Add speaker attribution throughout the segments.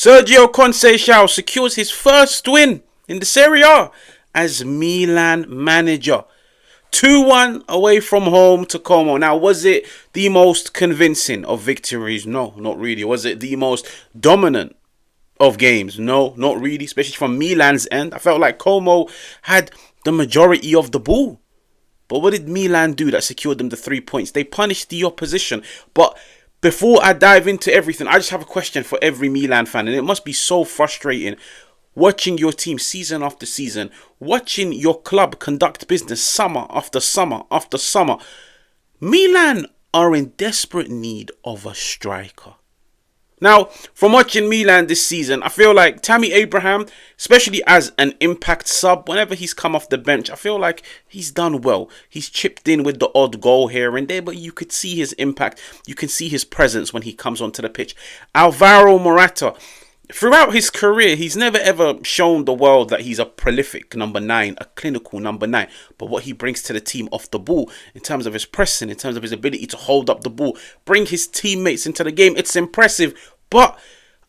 Speaker 1: Sérgio Conceição secures his first win in the Serie A as Milan manager. 2-1 away from home to Como. Now, was it the most convincing of victories? No, not really. Was it the most dominant of games? No, not really. Especially from Milan's end. I felt like Como had the majority of the ball. But what did Milan do that secured them the 3 points? They punished the opposition. But before I dive into everything, I just have a question for every Milan fan. And it must be so frustrating watching your team season after season, watching your club conduct business summer after summer after summer. Milan are in desperate need of a striker. Now, from watching Milan this season, I feel like Tammy Abraham, especially as an impact sub, whenever he's come off the bench, I feel like he's done well. He's chipped in with the odd goal here and there, but you could see his impact. You can see his presence when he comes onto the pitch. Alvaro Morata, throughout his career, he's never ever shown the world that he's a prolific number 9, a clinical number 9. But what he brings to the team off the ball, in terms of his pressing, in terms of his ability to hold up the ball, bring his teammates into the game, it's impressive. But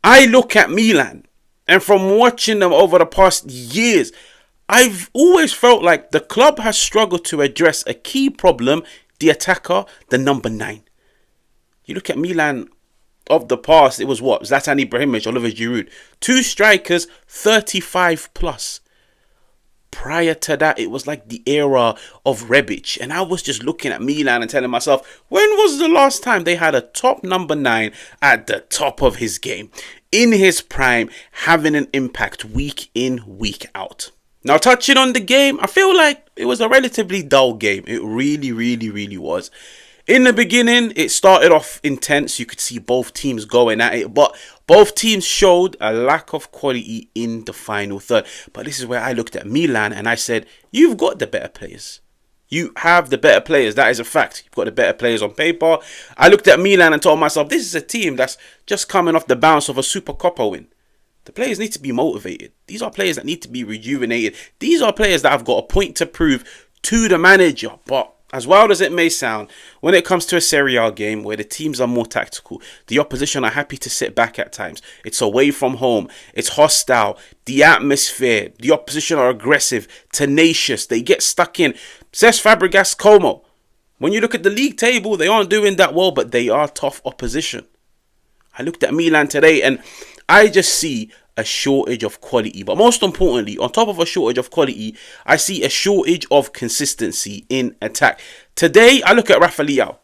Speaker 1: I look at Milan, and from watching them over the past years, I've always felt like the club has struggled to address a key problem, the attacker, the number 9. You look at Milan of the past, it was what? Zlatan Ibrahimovic, Oliver Giroud. 2 strikers, 35 plus. Prior to that, it was like the era of Rebic. And I was just looking at Milan and telling myself, when was the last time they had a top number 9 at the top of his game? In his prime, having an impact week in, week out. Now, touching on the game, I feel like it was a relatively dull game. It really was. In the beginning, it started off intense. You could see both teams going at it, but both teams showed a lack of quality in the final third. But this is where I looked at Milan and I said, you've got the better players. You have the better players. That is a fact. You've got the better players on paper. I looked at Milan and told myself, this is a team that's just coming off the bounce of a Super Coppa win. The players need to be motivated. These are players that need to be rejuvenated. These are players that have got a point to prove to the manager. But as wild as it may sound, when it comes to a Serie A game where the teams are more tactical, the opposition are happy to sit back at times. It's away from home. It's hostile. The atmosphere, the opposition are aggressive, tenacious. They get stuck in. Cesc, Fabregas, Como. When you look at the league table, they aren't doing that well, but they are tough opposition. I looked at Milan today and I just see a shortage of quality. But most importantly, on top of a shortage of quality, I see a shortage of consistency in attack. Today, I look at Rafael Leão.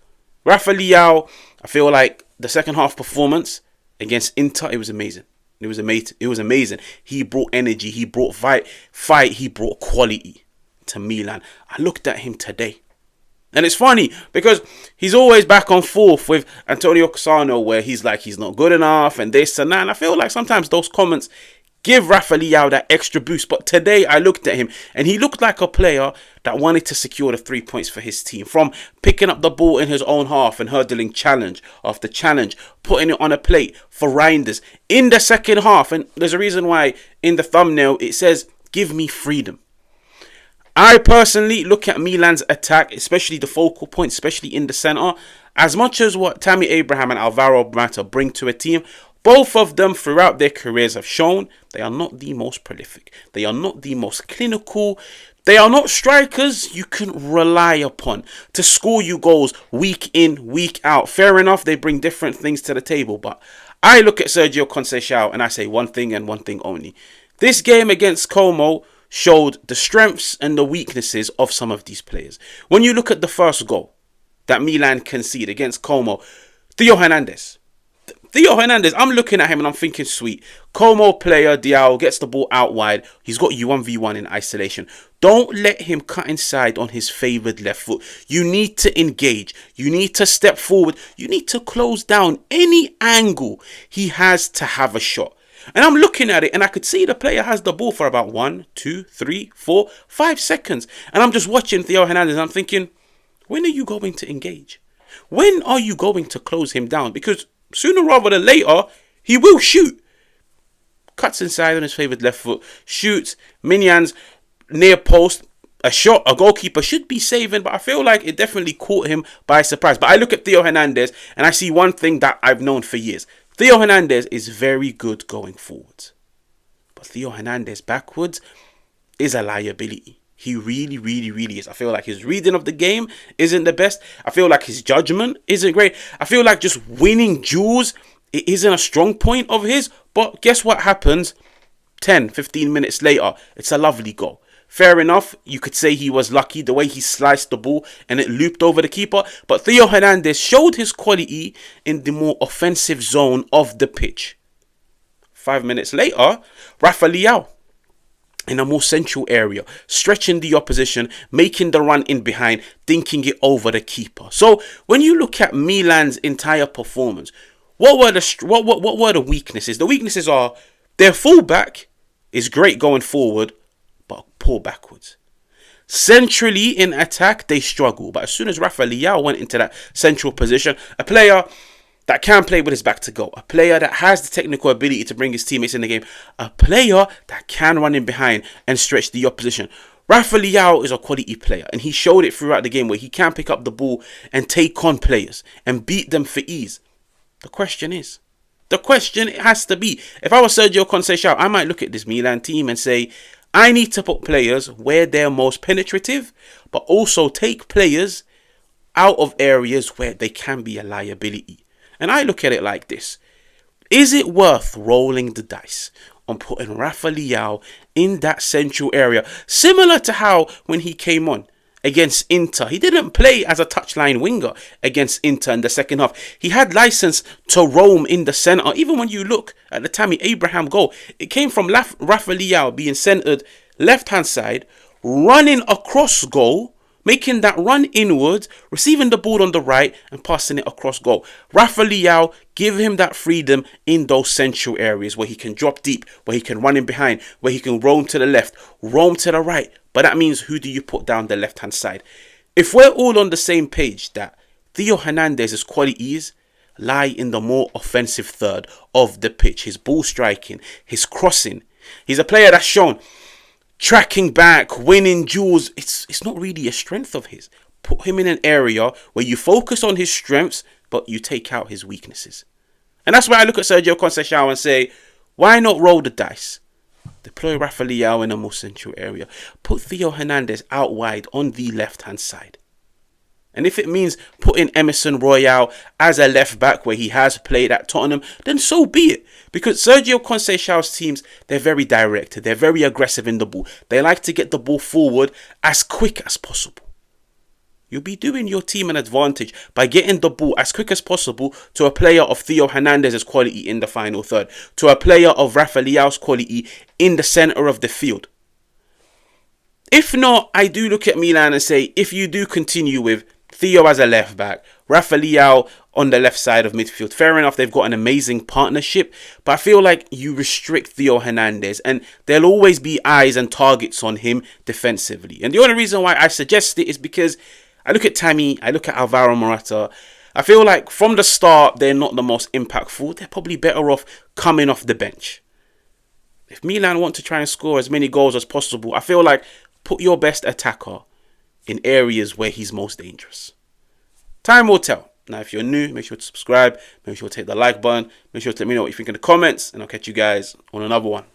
Speaker 1: Rafael Leão, I feel like the second half performance against Inter, it was amazing. It was amazing. He brought energy. He brought fight. He brought quality to Milan. I looked at him today. And it's funny because he's always back and forth with Antonio Cassano where he's like, he's not good enough and this and that. And I feel like sometimes those comments give Rafa Leao that extra boost. But today I looked at him and he looked like a player that wanted to secure the 3 points for his team. From picking up the ball in his own half and hurdling challenge after challenge, putting it on a plate for Reinders in the second half. And there's a reason why in the thumbnail it says, give me freedom. I personally look at Milan's attack, especially the focal point, especially in the centre. As much as what Tammy Abraham and Alvaro Morata bring to a team, both of them throughout their careers have shown they are not the most prolific. They are not the most clinical. They are not strikers you can rely upon to score you goals week in, week out. Fair enough, they bring different things to the table. But I look at Sérgio Conceição and I say one thing and one thing only. This game against Como showed the strengths and the weaknesses of some of these players. When you look at the first goal that Milan conceded against Como, Theo Hernandez, I'm looking at him and I'm thinking, sweet. Como player, Leao gets the ball out wide. He's got you 1v1 in isolation. Don't let him cut inside on his favoured left foot. You need to engage. You need to step forward. You need to close down any angle he has to have a shot. And I'm looking at it and I could see the player has the ball for about 1, 2, 3, 4, 5 seconds. And I'm just watching Theo Hernandez and I'm thinking, when are you going to engage? When are you going to close him down? Because sooner rather than later, he will shoot. Cuts inside on his favoured left foot. Shoots. Minions near post. A shot a goalkeeper should be saving, but I feel like it definitely caught him by surprise. But I look at Theo Hernandez and I see one thing that I've known for years. Theo Hernandez is very good going forwards. But Theo Hernandez backwards is a liability. He really, really, really is. I feel like his reading of the game isn't the best. I feel like his judgment isn't great. I feel like just winning duels, it isn't a strong point of his. But guess what happens? 10, 15 minutes later, it's a lovely goal. Fair enough, you could say he was lucky the way he sliced the ball and it looped over the keeper. But Theo Hernandez showed his quality in the more offensive zone of the pitch. 5 minutes later, Rafa Leao in a more central area, stretching the opposition, making the run in behind, dinking it over the keeper. So when you look at Milan's entire performance, what were the weaknesses? The weaknesses are their fullback is great going forward, but poor backwards. Centrally in attack, they struggle. But as soon as Rafa Leao went into that central position, a player that can play with his back to goal, a player that has the technical ability to bring his teammates in the game, a player that can run in behind and stretch the opposition. Rafa Leao is a quality player, and he showed it throughout the game where he can pick up the ball and take on players and beat them for ease. The question has to be, if I was Sérgio Conceição, I might look at this Milan team and say, I need to put players where they're most penetrative, but also take players out of areas where they can be a liability. And I look at it like this. Is it worth rolling the dice on putting Rafa Leao in that central area? Similar to how when he came on against Inter, he didn't play as a touchline winger against Inter in the second half. He had license to roam in the centre. Even when you look at the Tammy Abraham goal, it came from Rafa Leao being centred left-hand side, running across goal, making that run inwards, receiving the ball on the right and passing it across goal. Rafa Leao, give him that freedom in those central areas where he can drop deep, where he can run in behind, where he can roam to the left, roam to the right. But that means, who do you put down the left-hand side? If we're all on the same page that Theo Hernandez's qualities lie in the more offensive third of the pitch, his ball striking, his crossing, he's a player that's shown tracking back, winning duels, it's not really a strength of his. Put him in an area where you focus on his strengths, but you take out his weaknesses. And that's why I look at Sérgio Conceição and say, why not roll the dice? Deploy Rafa Leao in a more central area. Put Theo Hernandez out wide on the left-hand side. And if it means putting Emerson Royal as a left back where he has played at Tottenham, then so be it. Because Sérgio Conceição's teams, they're very direct. They're very aggressive in the ball. They like to get the ball forward as quick as possible. You'll be doing your team an advantage by getting the ball as quick as possible to a player of Theo Hernandez's quality in the final third, to a player of Rafa Leao's quality in the centre of the field. If not, I do look at Milan and say, if you do continue with Theo as a left back, Rafa Leao on the left side of midfield, fair enough, they've got an amazing partnership, but I feel like you restrict Theo Hernandez and there'll always be eyes and targets on him defensively. And the only reason why I suggest it is because I look at Tammy, I look at Alvaro Morata. I feel like from the start, they're not the most impactful. They're probably better off coming off the bench. If Milan want to try and score as many goals as possible, I feel like put your best attacker in areas where he's most dangerous. Time will tell. Now, if you're new, make sure to subscribe. Make sure to hit the like button. Make sure to let me know what you think in the comments. And I'll catch you guys on another one.